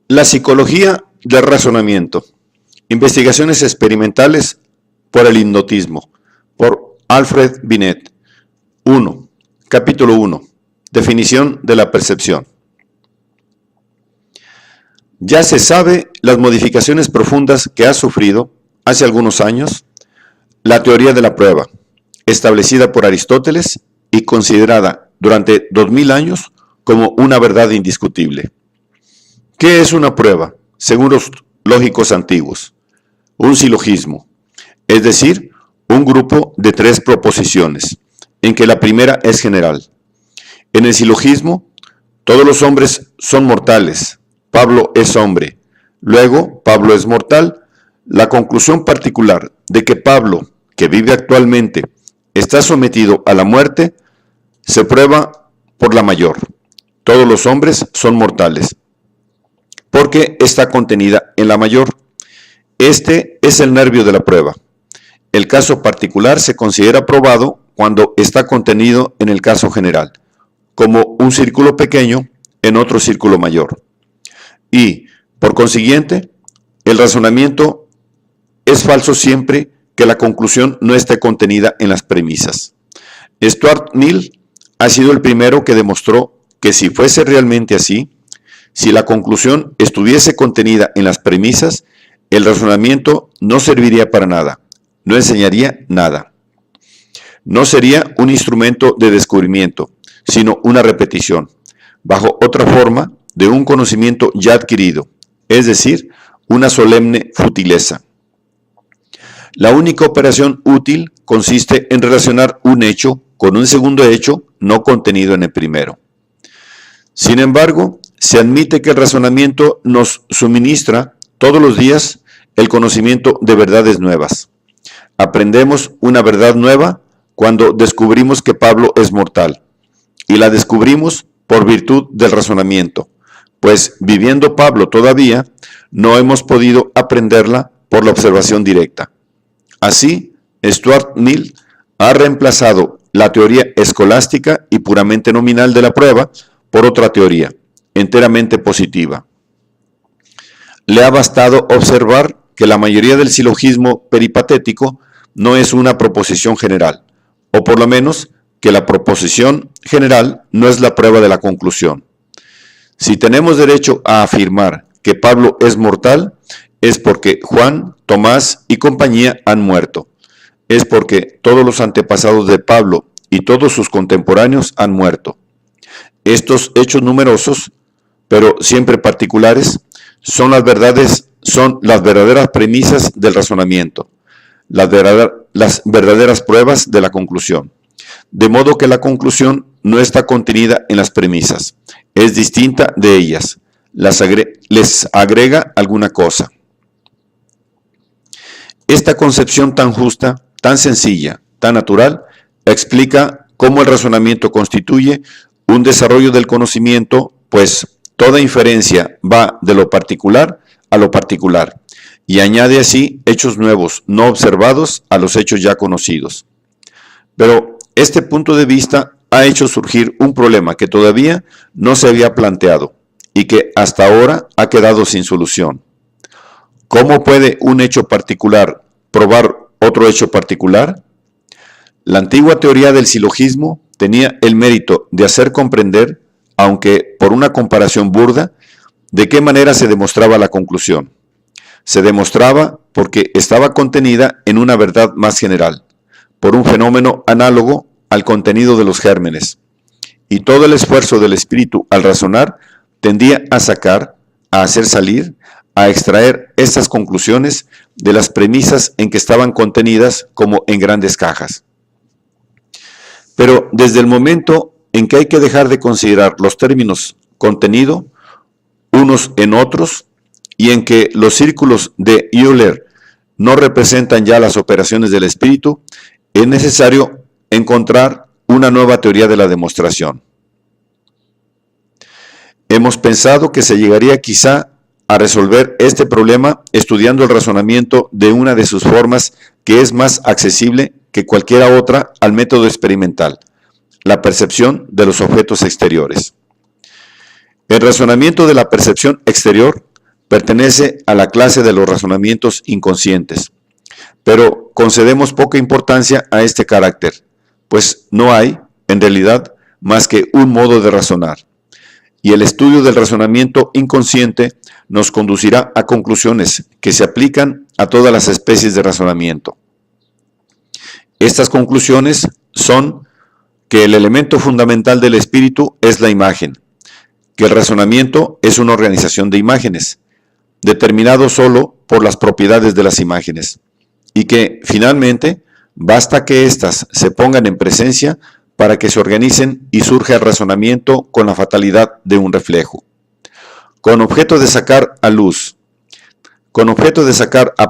La psicología del razonamiento. Investigaciones experimentales por el hipnotismo. Por Alfred Binet. 1. Capítulo 1. Definición de la percepción. Ya se sabe las modificaciones profundas que ha sufrido, hace algunos años, la teoría de la prueba, establecida por Aristóteles y considerada durante 2000 años como una verdad indiscutible. ¿Qué es una prueba? Según los lógicos antiguos, un silogismo, es decir, un grupo de 3 proposiciones, en que la primera es general. En el silogismo, todos los hombres son mortales, Pablo es hombre, luego Pablo es mortal. La conclusión particular de que Pablo, que vive actualmente, está sometido a la muerte, se prueba por la mayor. Todos los hombres son mortales, porque está contenida en la mayor. Este es el nervio de la prueba. El caso particular se considera probado cuando está contenido en el caso general, como un círculo pequeño en otro círculo mayor. Y, por consiguiente, el razonamiento es falso siempre que la conclusión no esté contenida en las premisas. Stuart Mill ha sido el primero que demostró que si fuese realmente así, si la conclusión estuviese contenida en las premisas, el razonamiento no serviría para nada, no enseñaría nada. No sería un instrumento de descubrimiento, sino una repetición, bajo otra forma, de un conocimiento ya adquirido, es decir, una solemne futileza. La única operación útil consiste en relacionar un hecho con un segundo hecho no contenido en el primero. Sin embargo, se admite que el razonamiento nos suministra todos los días el conocimiento de verdades nuevas. Aprendemos una verdad nueva cuando descubrimos que Pablo es mortal, y la descubrimos por virtud del razonamiento, pues viviendo Pablo todavía, no hemos podido aprenderla por la observación directa. Así, Stuart Mill ha reemplazado la teoría escolástica y puramente nominal de la prueba por otra teoría, enteramente positiva. Le ha bastado observar que la mayoría del silogismo peripatético no es una proposición general, o por lo menos que la proposición general no es la prueba de la conclusión. Si tenemos derecho a afirmar que Pablo es mortal, es porque Juan, Tomás y compañía han muerto. Es porque todos los antepasados de Pablo y todos sus contemporáneos han muerto. Estos hechos numerosos, pero siempre particulares, son las verdaderas premisas del razonamiento, las verdaderas pruebas de la conclusión. De modo que la conclusión no está contenida en las premisas, es distinta de ellas, les agrega alguna cosa. Esta concepción tan justa, tan sencilla, tan natural, explica cómo el razonamiento constituye un desarrollo del conocimiento, pues toda inferencia va de lo particular a lo particular, y añade así hechos nuevos, no observados, a los hechos ya conocidos. Pero este punto de vista ha hecho surgir un problema que todavía no se había planteado y que hasta ahora ha quedado sin solución. ¿Cómo puede un hecho particular probar otro hecho particular? La antigua teoría del silogismo tenía el mérito de hacer comprender, aunque por una comparación burda, de qué manera se demostraba la conclusión. Se demostraba porque estaba contenida en una verdad más general, por un fenómeno análogo al contenido de los gérmenes, y todo el esfuerzo del espíritu al razonar tendía a sacar, a hacer salir, a extraer estas conclusiones de las premisas en que estaban contenidas como en grandes cajas. Pero desde el momento en que hay que dejar de considerar los términos contenido unos en otros y en que los círculos de Euler no representan ya las operaciones del espíritu, es necesario encontrar una nueva teoría de la demostración. Hemos pensado que se llegaría quizá a resolver este problema estudiando el razonamiento de una de sus formas que es más accesible que cualquiera otra al método experimental, la percepción de los objetos exteriores. El razonamiento de la percepción exterior pertenece a la clase de los razonamientos inconscientes, pero concedemos poca importancia a este carácter, pues no hay, en realidad, más que un modo de razonar, y el estudio del razonamiento inconsciente nos conducirá a conclusiones que se aplican a todas las especies de razonamiento. Estas conclusiones son que el elemento fundamental del espíritu es la imagen, que el razonamiento es una organización de imágenes, determinado solo por las propiedades de las imágenes, y que, finalmente, basta que éstas se pongan en presencia para que se organicen y surja el razonamiento con la fatalidad de un reflejo. Con objeto de sacar a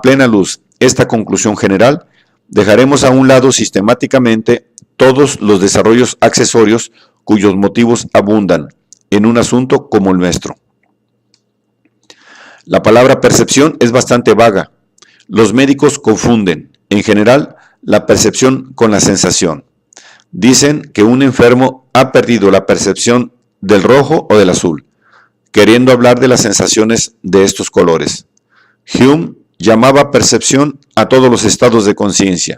plena luz esta conclusión general, dejaremos a un lado sistemáticamente todos los desarrollos accesorios cuyos motivos abundan en un asunto como el nuestro. La palabra percepción es bastante vaga. Los médicos confunden, en general, la percepción con la sensación. Dicen que un enfermo ha perdido la percepción del rojo o del azul, queriendo hablar de las sensaciones de estos colores. Hume llamaba percepción a todos los estados de conciencia.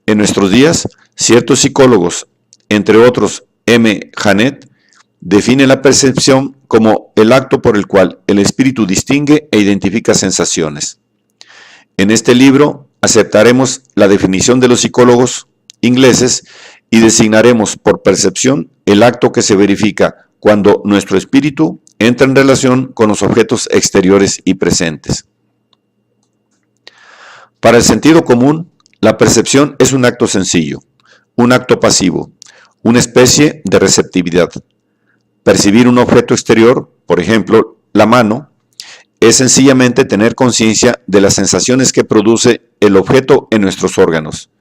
En nuestros días, ciertos psicólogos, entre otros M. Janet, definen la percepción como el acto por el cual el espíritu distingue e identifica sensaciones. En este libro aceptaremos la definición de los psicólogos ingleses y designaremos por percepción el acto que se verifica cuando nuestro espíritu entra en relación con los objetos exteriores y presentes. Para el sentido común, la percepción es un acto sencillo, un acto pasivo, una especie de receptividad. Percibir un objeto exterior, por ejemplo, la mano, es sencillamente tener conciencia de las sensaciones que produce el objeto en nuestros órganos.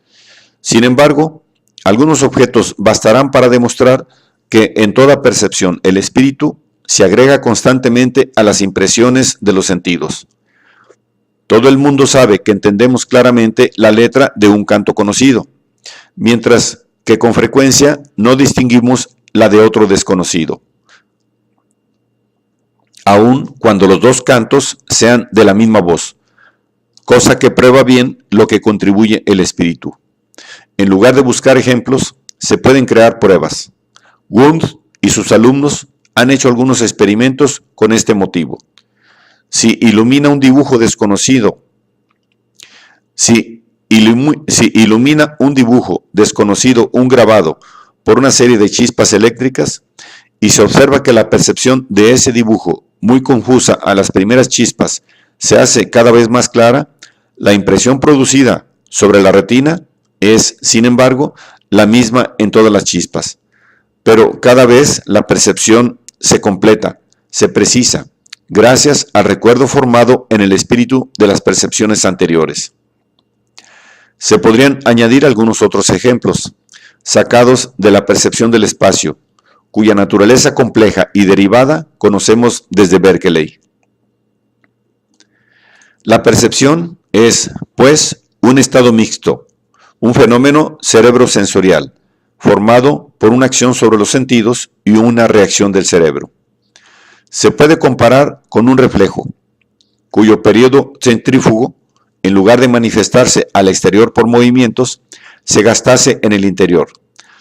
Sin embargo, algunos objetos bastarán para demostrar que en toda percepción el espíritu se agrega constantemente a las impresiones de los sentidos. Todo el mundo sabe que entendemos claramente la letra de un canto conocido, mientras que con frecuencia no distinguimos la de otro desconocido, aun cuando los dos cantos sean de la misma voz, cosa que prueba bien lo que contribuye el espíritu. En lugar de buscar ejemplos, se pueden crear pruebas. Wundt y sus alumnos han hecho algunos experimentos con este motivo. Si ilumina un dibujo desconocido, un grabado por una serie de chispas eléctricas, y se observa que la percepción de ese dibujo, muy confusa a las primeras chispas, se hace cada vez más clara, la impresión producida sobre la retina es, sin embargo, la misma en todas las chispas. Pero cada vez la percepción se completa, se precisa, gracias al recuerdo formado en el espíritu de las percepciones anteriores. Se podrían añadir algunos otros ejemplos, sacados de la percepción del espacio, cuya naturaleza compleja y derivada conocemos desde Berkeley. La percepción es, pues, un estado mixto, un fenómeno cerebrosensorial, formado por una acción sobre los sentidos y una reacción del cerebro. Se puede comparar con un reflejo, cuyo periodo centrífugo, en lugar de manifestarse al exterior por movimientos, se gastase en el interior,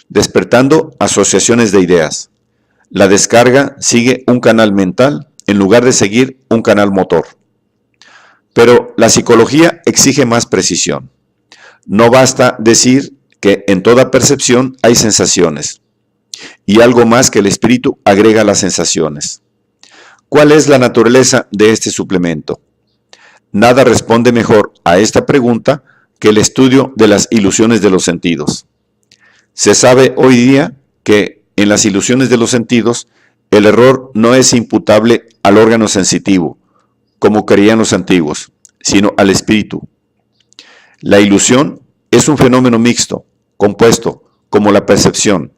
despertando asociaciones de ideas. La descarga sigue un canal mental en lugar de seguir un canal motor. Pero la psicología exige más precisión. No basta decir que en toda percepción hay sensaciones, y algo más que el espíritu agrega a las sensaciones. ¿Cuál es la naturaleza de este suplemento? Nada responde mejor a esta pregunta que el estudio de las ilusiones de los sentidos. Se sabe hoy día que en las ilusiones de los sentidos el error no es imputable al órgano sensitivo, como creían los antiguos, sino al espíritu. La ilusión es un fenómeno mixto, compuesto, como la percepción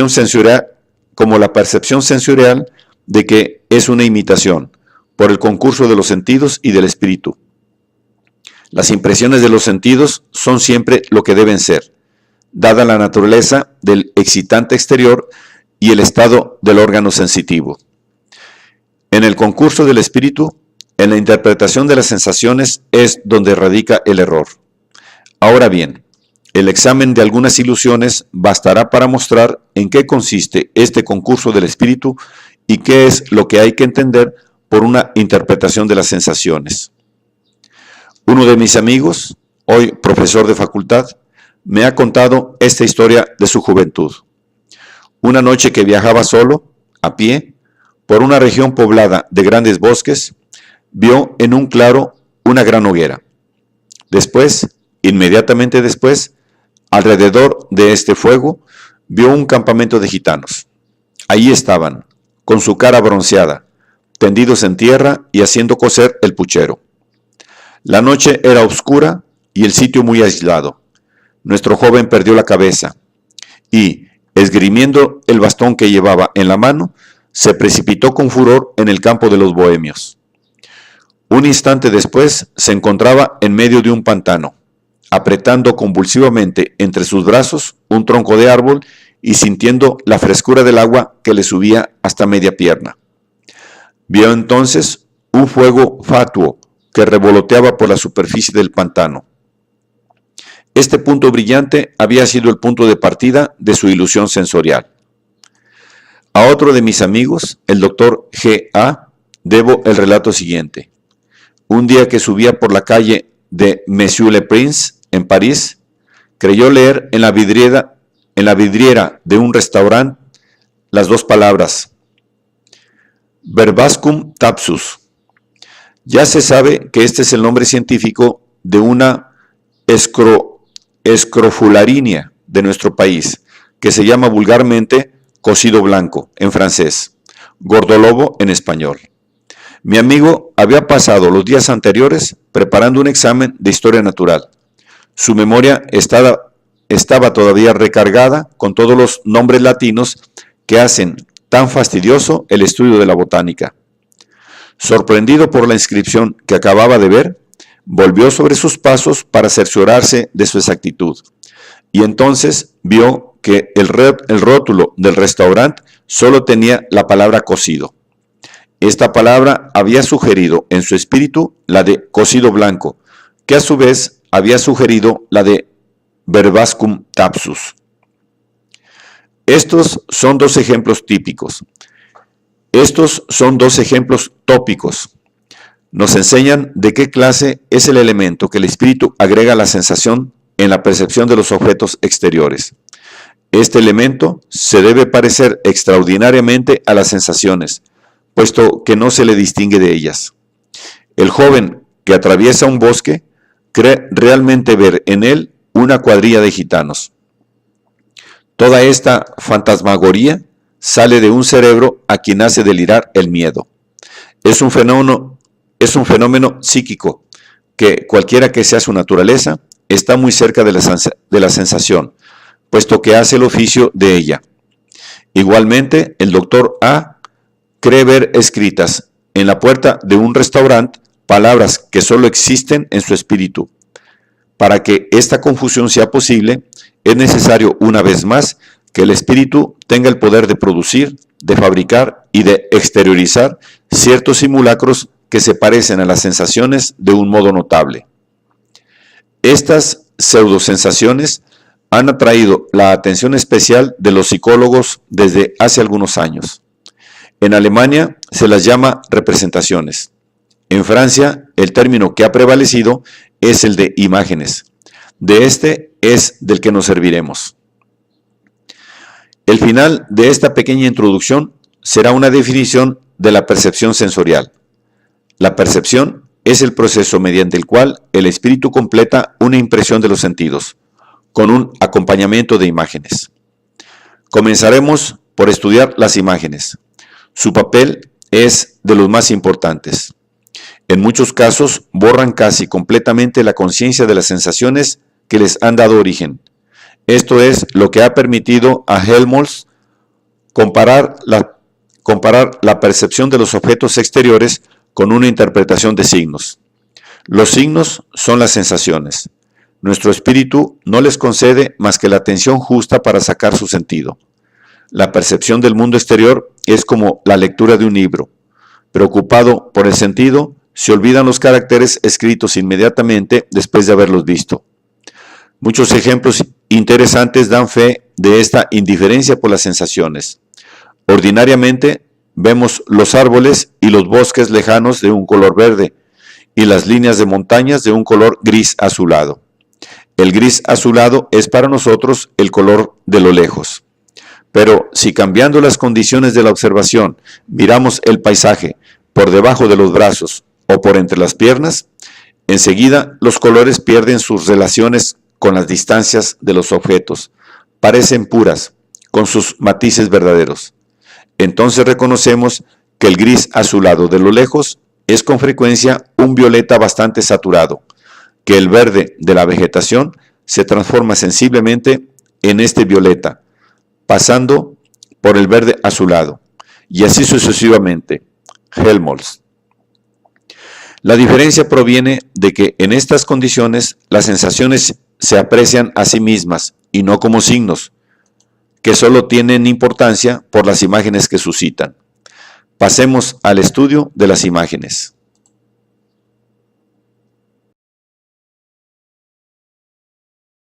sensorial de que es una imitación, por el concurso de los sentidos y del espíritu. Las impresiones de los sentidos son siempre lo que deben ser, dada la naturaleza del excitante exterior y el estado del órgano sensitivo. En el concurso del espíritu, en la interpretación de las sensaciones es donde radica el error. Ahora bien, el examen de algunas ilusiones bastará para mostrar en qué consiste este concurso del espíritu y qué es lo que hay que entender por una interpretación de las sensaciones. Uno de mis amigos, hoy profesor de facultad, me ha contado esta historia de su juventud. Una noche que viajaba solo, a pie, por una región poblada de grandes bosques, vio en un claro una gran hoguera. Después, inmediatamente después, alrededor de este fuego, vio un campamento de gitanos. Allí estaban, con su cara bronceada, tendidos en tierra y haciendo cocer el puchero. La noche era oscura y el sitio muy aislado. Nuestro joven perdió la cabeza y, esgrimiendo el bastón que llevaba en la mano, se precipitó con furor en el campo de los bohemios. Un instante después se encontraba en medio de un pantano, apretando convulsivamente entre sus brazos un tronco de árbol y sintiendo la frescura del agua que le subía hasta media pierna. Vio entonces un fuego fatuo que revoloteaba por la superficie del pantano. Este punto brillante había sido el punto de partida de su ilusión sensorial. A otro de mis amigos, el doctor G.A., debo el relato siguiente. Un día que subía por la calle de Monsieur le Prince, en París, creyó leer en la vidriera de un restaurante las dos palabras Verbascum Thapsus. Ya se sabe que este es el nombre científico de una escrofularinia de nuestro país, que se llama vulgarmente cocido blanco en francés, gordolobo en español. Mi amigo había pasado los días anteriores preparando un examen de historia natural. Su memoria estaba todavía recargada con todos los nombres latinos que hacen tan fastidioso el estudio de la botánica. Sorprendido por la inscripción que acababa de ver, volvió sobre sus pasos para cerciorarse de su exactitud, y entonces vio que el rótulo del restaurante solo tenía la palabra cocido. Esta palabra había sugerido en su espíritu la de cocido blanco, que a su vez había sugerido la de Verbascum Thapsus. Estos son dos ejemplos típicos. Estos son dos ejemplos tópicos. Nos enseñan de qué clase es el elemento que el espíritu agrega a la sensación en la percepción de los objetos exteriores. Este elemento se debe parecer extraordinariamente a las sensaciones, puesto que no se le distingue de ellas. El joven que atraviesa un bosque cree realmente ver en él una cuadrilla de gitanos. Toda esta fantasmagoría sale de un cerebro a quien hace delirar el miedo. Es un fenómeno psíquico que, cualquiera que sea su naturaleza, está muy cerca de la sensación, puesto que hace el oficio de ella. Igualmente, el doctor A cree ver escritas en la puerta de un restaurante palabras que solo existen en su espíritu. Para que esta confusión sea posible, es necesario una vez más que el espíritu tenga el poder de producir, de fabricar y de exteriorizar ciertos simulacros que se parecen a las sensaciones de un modo notable. Estas pseudosensaciones han atraído la atención especial de los psicólogos desde hace algunos años. En Alemania se las llama representaciones. En Francia, el término que ha prevalecido es el de imágenes. De este es del que nos serviremos. El final de esta pequeña introducción será una definición de la percepción sensorial. La percepción es el proceso mediante el cual el espíritu completa una impresión de los sentidos, con un acompañamiento de imágenes. Comenzaremos por estudiar las imágenes. Su papel es de los más importantes. En muchos casos borran casi completamente la conciencia de las sensaciones que les han dado origen. Esto es lo que ha permitido a Helmholtz comparar la percepción de los objetos exteriores con una interpretación de signos. Los signos son las sensaciones. Nuestro espíritu no les concede más que la atención justa para sacar su sentido. La percepción del mundo exterior es como la lectura de un libro. Preocupado por el sentido, se olvidan los caracteres escritos inmediatamente después de haberlos visto. Muchos ejemplos interesantes dan fe de esta indiferencia por las sensaciones. Ordinariamente, vemos los árboles y los bosques lejanos de un color verde y las líneas de montañas de un color gris azulado. El gris azulado es para nosotros el color de lo lejos. Pero si cambiando las condiciones de la observación miramos el paisaje por debajo de los brazos o por entre las piernas, enseguida los colores pierden sus relaciones con las distancias de los objetos, parecen puras, con sus matices verdaderos. Entonces reconocemos que el gris azulado de lo lejos es con frecuencia un violeta bastante saturado, que el verde de la vegetación se transforma sensiblemente en este violeta, pasando por el verde azulado, y así sucesivamente. Helmholtz. La diferencia proviene de que en estas condiciones las sensaciones se aprecian a sí mismas y no como signos, que solo tienen importancia por las imágenes que suscitan. Pasemos al estudio de las imágenes.